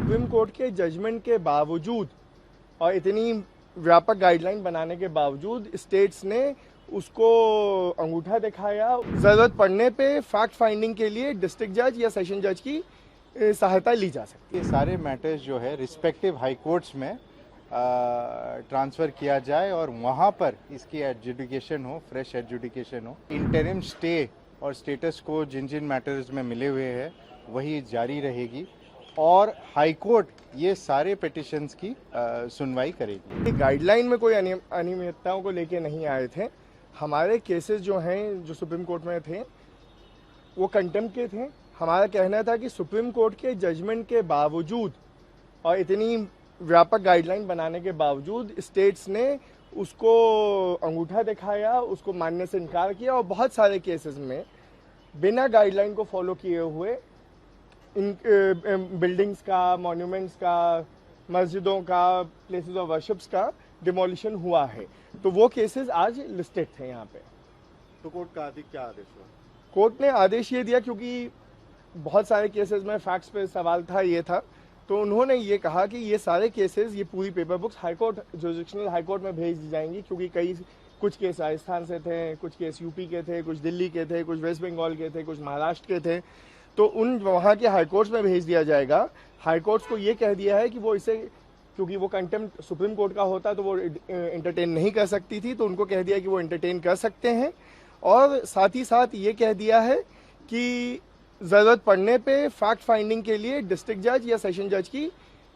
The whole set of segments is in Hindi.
सुप्रीम कोर्ट के जजमेंट के बावजूद और इतनी व्यापक गाइडलाइन बनाने के बावजूद स्टेट्स ने उसको अंगूठा दिखाया। जरूरत पड़ने पे फैक्ट फाइंडिंग के लिए डिस्ट्रिक्ट जज या सेशन जज की सहायता ली जा सकती है। ये सारे मैटर्स जो है रिस्पेक्टिव हाई कोर्ट्स में ट्रांसफ़र किया जाए और वहाँ पर इसकी एडजुडिकेशन हो, फ्रेश एडजुडिकेशन हो। इंटरिम स्टे और स्टेटस को जिन जिन मैटर्स में मिले हुए हैं वही जारी रहेगी और हाई कोर्ट ये सारे पिटिशंस की सुनवाई करेगी। गाइडलाइन में कोई अनियमितताओं को लेके नहीं आए थे। हमारे केसेस जो हैं जो सुप्रीम कोर्ट में थे वो कंटेम्प्ट के थे। हमारा कहना था कि सुप्रीम कोर्ट के जजमेंट के बावजूद और इतनी व्यापक गाइडलाइन बनाने के बावजूद स्टेट्स ने उसको अंगूठा दिखाया, उसको मानने से इनकार किया और बहुत सारे केसेस में बिना गाइडलाइन को फॉलो किए हुए इन बिल्डिंग्स का, मॉन्यूमेंट्स का, मस्जिदों का, प्लेसेस ऑफ वर्शिप्स का डिमोलिशन हुआ है। तो वो केसेस आज लिस्टेड थे यहाँ पे। तो कोर्ट का क्या आदेश हुआ? कोर्ट ने आदेश ये दिया, क्योंकि बहुत सारे केसेस में फैक्ट्स पे सवाल था, ये था, तो उन्होंने ये कहा कि ये सारे केसेस, ये पूरी paper books high court, jurisdictional high court में भेज दी जाएंगी, क्योंकि कुछ केस राजस्थान से थे, कुछ केस यूपी के थे, कुछ दिल्ली के थे, कुछ वेस्ट बंगाल के थे, कुछ महाराष्ट्र के थे। तो उन वहाँ के हाईकोर्ट्स में भेज दिया जाएगा। हाईकोर्ट्स को ये कह दिया है कि वो इसे, क्योंकि वो कंटेम्प्ट सुप्रीम कोर्ट का होता तो वो एंटरटेन नहीं कर सकती थी, तो उनको कह दिया कि वो एंटरटेन कर सकते हैं। और साथ ही साथ ये कह दिया है कि ज़रूरत पड़ने पे फैक्ट फाइंडिंग के लिए डिस्ट्रिक्ट जज या सेशन जज की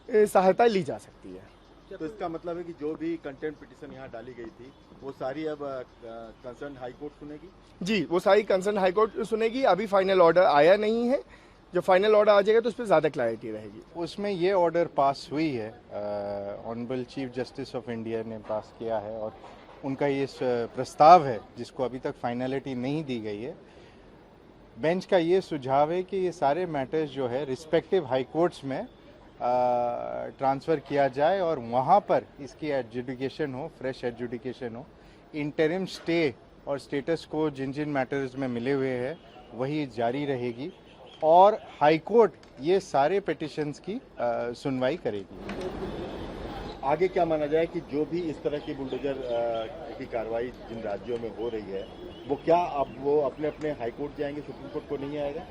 सहायता ली जा सकती है। तो इसका मतलब है कि जो भी कंटेम्प्ट पिटीशन यहाँ डाली गई थी वो सारी अब कंसर्न हाई कोर्ट सुनेगी? जी, वो सारी कंसर्न हाई कोर्ट सुनेगी। अभी फाइनल ऑर्डर आया नहीं है। जब फाइनल ऑर्डर आ जाएगा तो उस पर ज़्यादा क्लैरिटी रहेगी। उसमें ये ऑर्डर पास हुई है, honourable chief justice of India ने पास किया है और उनका ये प्रस्ताव है जिसको अभी तक फाइनलिटी नहीं दी गई है। बेंच का ये सुझाव है कि ये सारे मैटर्स जो है रिस्पेक्टिव हाई कोर्ट्स में ट्रांसफ़र किया जाए और वहाँ पर इसकी एडजुडिकेशन हो, फ्रेश एडजुडिकेशन हो। इंटरिम स्टे और स्टेटस को जिन जिन मैटर्स में मिले हुए हैं वही जारी रहेगी और हाई कोर्ट ये सारे पिटिशंस की सुनवाई करेगी। आगे क्या माना जाए कि जो भी इस तरह की बुलडोजर की कार्रवाई जिन राज्यों में हो रही है वो क्या अब वो अपने अपने हाई कोर्ट जाएंगे, सुप्रीम कोर्ट को नहीं आएगा?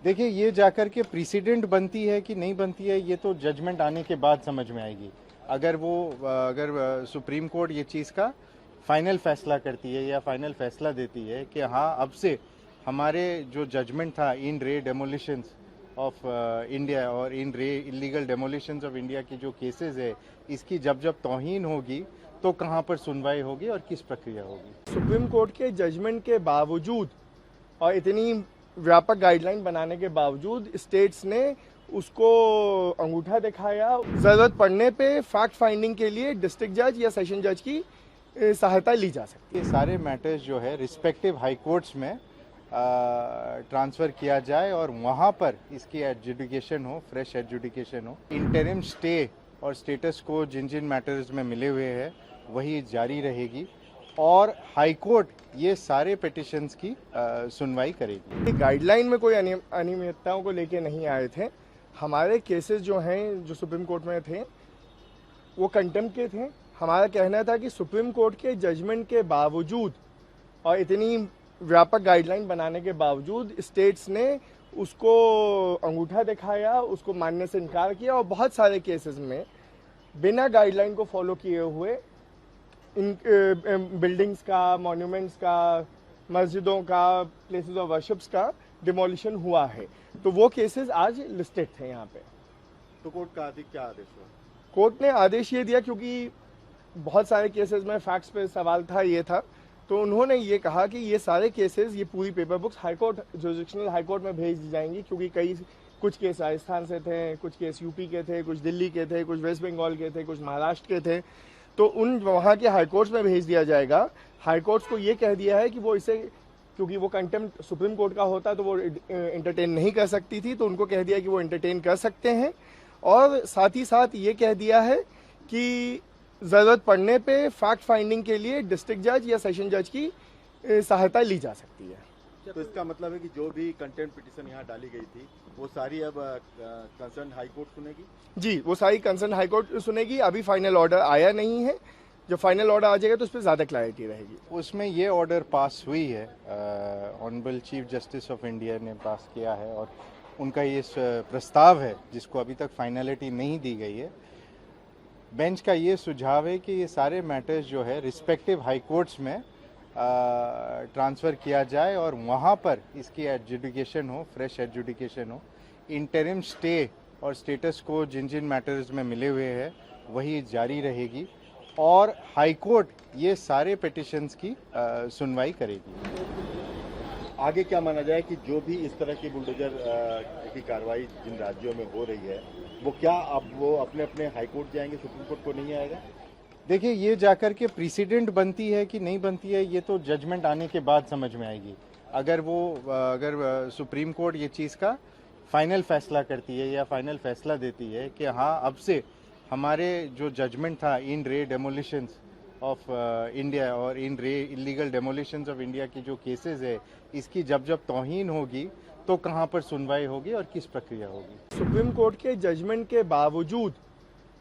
देखिए, ये जाकर के प्रेसिडेंट बनती है कि नहीं बनती है ये तो जजमेंट आने के बाद समझ में आएगी। अगर सुप्रीम कोर्ट ये चीज़ का फाइनल फैसला करती है या फाइनल फैसला देती है कि हाँ अब से हमारे जो जजमेंट था इन रे डेमोलिशंस ऑफ इंडिया और इन रे इलीगल डेमोलिशंस ऑफ इंडिया की जो केसेस है इसकी जब तौहीन होगी तो कहाँ पर सुनवाई होगी और किस प्रक्रिया होगी। सुप्रीम कोर्ट के जजमेंट के बावजूद और इतनी व्यापक गाइडलाइन बनाने के बावजूद स्टेट्स ने उसको अंगूठा दिखाया। जरूरत पड़ने पे फैक्ट फाइंडिंग के लिए डिस्ट्रिक्ट जज या सेशन जज की सहायता ली जा सकती है। ये सारे मैटर्स जो है रिस्पेक्टिव हाई कोर्ट्स में ट्रांसफ़र किया जाए और वहाँ पर इसकी एडजुडिकेशन हो, फ्रेश एडजुडिकेशन हो। इंटरिम स्टे और स्टेटस को जिन जिन मैटर्स में मिले हुए हैं वही जारी रहेगी और हाई कोर्ट ये सारे पिटिशंस की सुनवाई करेगी। गाइडलाइन में कोई अनियमितताओं को लेके नहीं आए थे। हमारे केसेस जो हैं जो सुप्रीम कोर्ट में थे वो कंटेम्प्ट के थे। हमारा कहना था कि सुप्रीम कोर्ट के जजमेंट के बावजूद और इतनी व्यापक गाइडलाइन बनाने के बावजूद स्टेट्स ने उसको अंगूठा दिखाया, उसको मानने से इनकार किया और बहुत सारे केसेस में बिना गाइडलाइन को फॉलो किए हुए इन बिल्डिंग्स का, मॉन्यूमेंट्स का, मस्जिदों का, प्लेसेस ऑफ वर्शिप्स का डिमोलिशन हुआ है। तो वो केसेस आज लिस्टेड थे यहाँ पे। तो कोर्ट का क्या आदेश हुआ? कोर्ट ने आदेश ये दिया, क्योंकि बहुत सारे केसेस में फैक्ट्स पे सवाल था, ये था, तो उन्होंने ये कहा कि ये सारे केसेस, ये पूरी paper books high court, jurisdictional high court में भेज दी जाएंगी, क्योंकि कुछ केस राजस्थान से थे, कुछ केस यूपी के थे, कुछ दिल्ली के थे, कुछ वेस्ट बंगाल के थे, कुछ महाराष्ट्र के थे, तो उन वहाँ के हाईकोर्ट्स में भेज दिया जाएगा। हाईकोर्ट्स को ये कह दिया है कि वो इसे, क्योंकि वो कंटेम्प्ट सुप्रीम कोर्ट का होता तो वो एंटरटेन नहीं कर सकती थी, तो उनको कह दिया कि वो एंटरटेन कर सकते हैं। और साथ ही साथ ये कह दिया है कि ज़रूरत पड़ने पे फैक्ट फाइंडिंग के लिए डिस्ट्रिक्ट जज या सेशन जज की सहायता ली जा सकती है। तो इसका मतलब है कि जो भी कंटेम्प्ट पिटीशन यहाँ डाली गई थी वो सारी अब कंसर्न हाई कोर्ट सुनेगी। जी, वो सारी कंसर्न हाई कोर्ट सुनेगी। अभी फाइनल ऑर्डर आया नहीं है। जब फाइनल ऑर्डर आ जाएगा तो उस पर ज़्यादा क्लैरिटी रहेगी। उसमें ये ऑर्डर पास हुई है, honourable chief justice of India ने पास किया है और उनका ये प्रस्ताव है जिसको अभी तक फाइनलिटी नहीं दी गई है। बेंच का ये सुझाव है कि ये सारे मैटर्स जो है रिस्पेक्टिव हाई कोर्ट्स में ट्रांसफ़र किया जाए और वहाँ पर इसकी एडजुडिकेशन हो, फ्रेश एडजुडिकेशन हो। इंटरिम स्टे और स्टेटस को जिन जिन मैटर्स में मिले हुए हैं वही जारी रहेगी और हाई कोर्ट ये सारे पिटिशंस की सुनवाई करेगी। आगे क्या माना जाए कि जो भी इस तरह की बुलडोजर की कार्रवाई जिन राज्यों में हो रही है वो क्या अब वो अपने अपने हाई कोर्ट जाएंगे, सुप्रीम कोर्ट को नहीं आएगा? देखिए, ये जाकर के प्रेसिडेंट बनती है कि नहीं बनती है ये तो जजमेंट आने के बाद समझ में आएगी। अगर सुप्रीम कोर्ट ये चीज़ का फाइनल फैसला करती है या फाइनल फैसला देती है कि हाँ अब से हमारे जो जजमेंट था इन रे डेमोलिशंस ऑफ इंडिया और इन रे इलीगल डेमोलिशंस ऑफ इंडिया की जो केसेस है इसकी जब जब तौहीन होगी तो कहाँ पर सुनवाई होगी और किस प्रक्रिया होगी। सुप्रीम कोर्ट के जजमेंट के बावजूद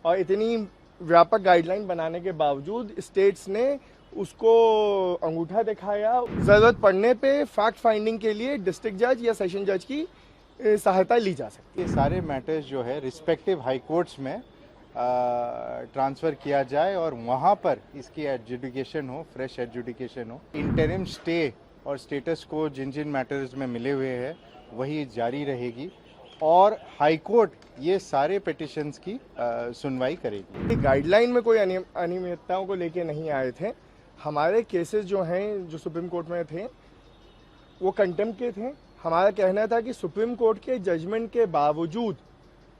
और इतनी व्यापक गाइडलाइन बनाने के बावजूद स्टेट्स ने उसको अंगूठा दिखाया। ज़रूरत पड़ने पे फैक्ट फाइंडिंग के लिए डिस्ट्रिक्ट जज या सेशन जज की सहायता ली जा सकती है। ये सारे मैटर्स जो है रिस्पेक्टिव हाई कोर्ट्स में ट्रांसफ़र किया जाए और वहाँ पर इसकी एडजुडिकेशन हो, फ्रेश एडजुडिकेशन हो। इंटरिम स्टे और स्टेटस को जिन जिन मैटर्स में मिले हुए हैं वही जारी रहेगी और हाई कोर्ट ये सारे पिटिशंस की सुनवाई करेगी। गाइडलाइन में कोई अनियमितताओं को लेके नहीं आए थे। हमारे केसेस जो हैं जो सुप्रीम कोर्ट में थे वो कंटेम्प्ट के थे। हमारा कहना था कि सुप्रीम कोर्ट के जजमेंट के बावजूद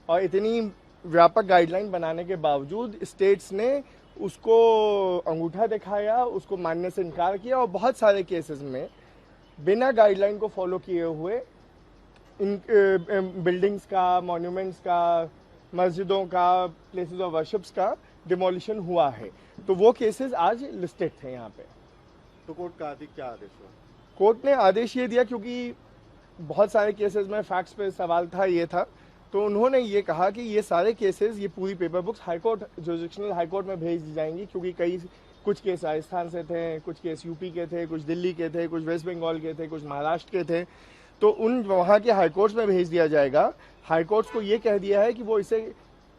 और इतनी व्यापक गाइडलाइन बनाने के बावजूद स्टेट्स ने उसको अंगूठा दिखाया, उसको मानने से इनकार किया और बहुत सारे केसेस में बिना गाइडलाइन को फॉलो किए हुए इन बिल्डिंग्स का, मॉन्यूमेंट्स का, मस्जिदों का, प्लेसेस ऑफ वर्शिप्स का डिमोलिशन हुआ है। तो वो केसेस आज लिस्टेड थे यहाँ पे। तो कोर्ट का क्या आदेश हुआ? कोर्ट ने आदेश ये दिया, क्योंकि बहुत सारे केसेस में फैक्ट्स पे सवाल था, ये था, तो उन्होंने ये कहा कि ये सारे केसेस, ये पूरी paper books high court, jurisdictional high court में भेज दी जाएंगी, क्योंकि कुछ केस राजस्थान से थे, कुछ केस यूपी के थे, कुछ दिल्ली के थे, कुछ वेस्ट बंगाल के थे, कुछ महाराष्ट्र के थे। तो उन वहाँ के हाई कोर्ट्स में भेज दिया जाएगा। हाई कोर्ट्स को ये कह दिया है कि वो इसे,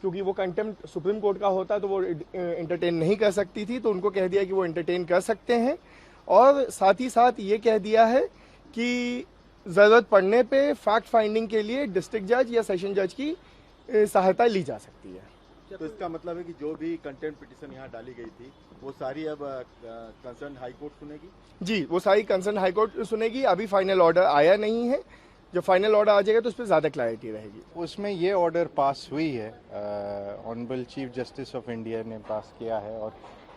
क्योंकि वो कंटेम्प्ट सुप्रीम कोर्ट का होता तो वो एंटरटेन नहीं कर सकती थी, तो उनको कह दिया कि वो एंटरटेन कर सकते हैं। और साथ ही साथ ये कह दिया है कि ज़रूरत पड़ने पे फैक्ट फाइंडिंग के लिए डिस्ट्रिक्ट जज या सेशन जज की सहायता ली जा सकती है। तो इसका मतलब है कि जो भी कंटेम्प्ट पिटीशन यहाँ डाली गई थी वो सारी अब कंसर्न हाई कोर्ट सुनेगी। जी, वो सारी कंसर्न हाई कोर्ट सुनेगी। अभी फाइनल ऑर्डर आया नहीं है। जब फाइनल ऑर्डर आ जाएगा तो उस पर ज़्यादा क्लैरिटी रहेगी। उसमें ये ऑर्डर पास हुई है, honourable chief justice of India ने पास किया है और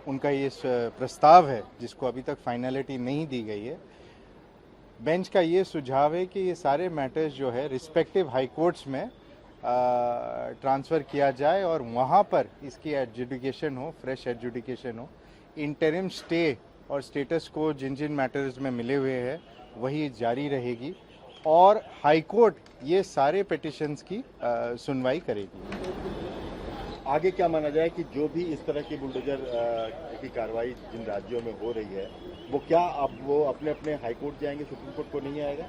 उनका ये प्रस्ताव है जिसको अभी तक फाइनलिटी नहीं दी गई है। बेंच का ये सुझाव है कि ये सारे मैटर्स जो है रिस्पेक्टिव हाई कोर्ट्स में ट्रांसफ़र किया जाए और वहाँ पर इसकी एडजुडिकेशन हो, फ्रेश एडजुडिकेशन हो। इंटरिम स्टे और स्टेटस को जिन जिन मैटर्स में मिले हुए हैं वही जारी रहेगी और हाई कोर्ट ये सारे पिटिशंस की सुनवाई करेगी। आगे क्या माना जाए कि जो भी इस तरह की बुलडोजर की कार्रवाई जिन राज्यों में हो रही है वो क्या अब वो अपने अपने हाई कोर्ट जाएंगे, सुप्रीम कोर्ट को नहीं आएगा?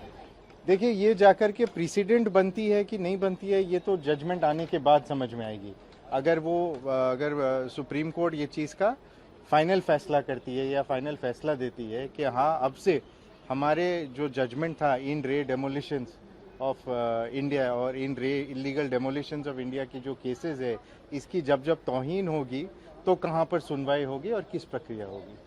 देखिए, ये जाकर के प्रेसिडेंट बनती है कि नहीं बनती है ये तो जजमेंट आने के बाद समझ में आएगी। अगर सुप्रीम कोर्ट ये चीज़ का फाइनल फैसला करती है या फाइनल फैसला देती है कि हाँ अब से हमारे जो जजमेंट था इन रे डेमोलिशंस ऑफ इंडिया और इन रे इलीगल डेमोलिशंस ऑफ इंडिया की जो केसेस है इसकी जब जब तौहीन होगी तो कहाँ पर सुनवाई होगी और किस प्रक्रिया होगी।